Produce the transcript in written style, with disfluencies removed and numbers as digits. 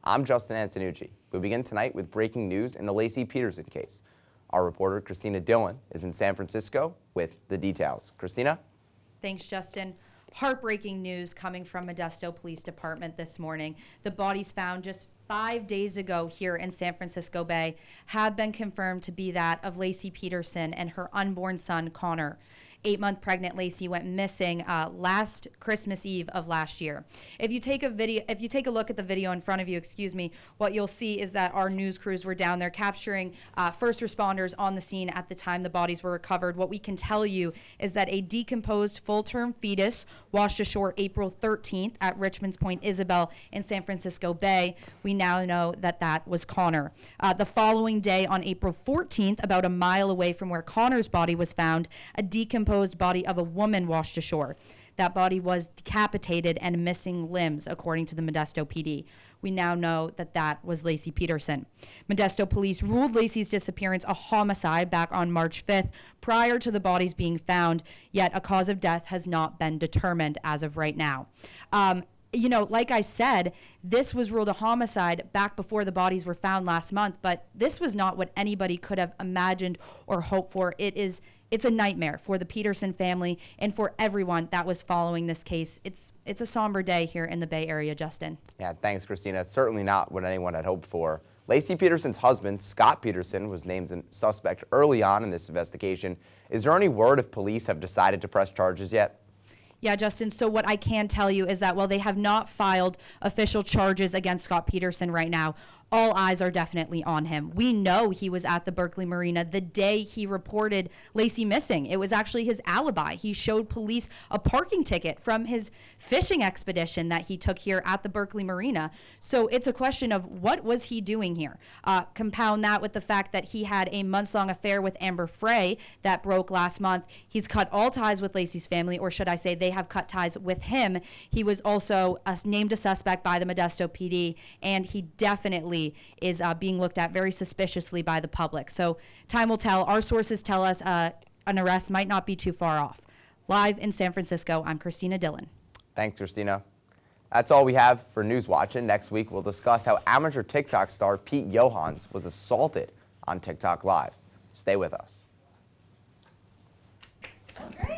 I'm Justin Antonucci. We begin tonight with breaking news in the Laci Peterson case. Our reporter, Kristina Dillon, is in San Francisco with the details. Kristina? Thanks, Justin. Heartbreaking news coming from Modesto Police Department this morning. The bodies found just 5 days ago here in San Francisco Bay have been confirmed to be that of Laci Peterson and her unborn son, Connor. 8-month pregnant Laci went missing last Christmas Eve of last year. If you take a look at the video in front of you, what you'll see is that our news crews were down there capturing first responders on the scene at the time the bodies were recovered. What we can tell you is that a decomposed full-term fetus washed ashore April 13th at Richmond's Point Isabel in San Francisco Bay. We now know that that was Connor. The following day on April 14th, about a mile away from where Connor's body was found, a decomposed body of a woman washed ashore. That body was decapitated and missing limbs, according to the Modesto PD. We now know that that was Laci Peterson. Modesto police ruled Laci's disappearance a homicide back on March 5th, prior to the bodies being found, yet a cause of death has not been determined as of right now. Like I said, this was ruled a homicide back before the bodies were found last month, but this was not what anybody could have imagined or hoped for. It's a nightmare for the Peterson family and for everyone that was following this case. It's a somber day here in the Bay Area, Justin. Yeah, thanks, Kristina. It's certainly not what anyone had hoped for. Laci Peterson's husband, Scott Peterson, was named a suspect early on in this investigation. Is there any word if police have decided to press charges yet? Yeah, Justin, so what I can tell you is that while they have not filed official charges against Scott Peterson right now, all eyes are definitely on him. We know he was at the Berkeley Marina the day he reported Laci missing. It was actually his alibi. He showed police a parking ticket from his fishing expedition that he took here at the Berkeley Marina. So it's a question of what was he doing here? Compound that with the fact that he had a months-long affair with Amber Frey that broke last month. He's cut all ties with Laci's family, or should I say they have cut ties with him. He was also named a suspect by the Modesto PD, and he definitely is being looked at very suspiciously by the public. So time will tell. Our sources tell us an arrest might not be too far off. Live in San Francisco, I'm Kristina Dillon. Thanks, Kristina. That's all we have for News Watching. Next week, we'll discuss how amateur TikTok star Pete Johans was assaulted on TikTok Live. Stay with us. Okay.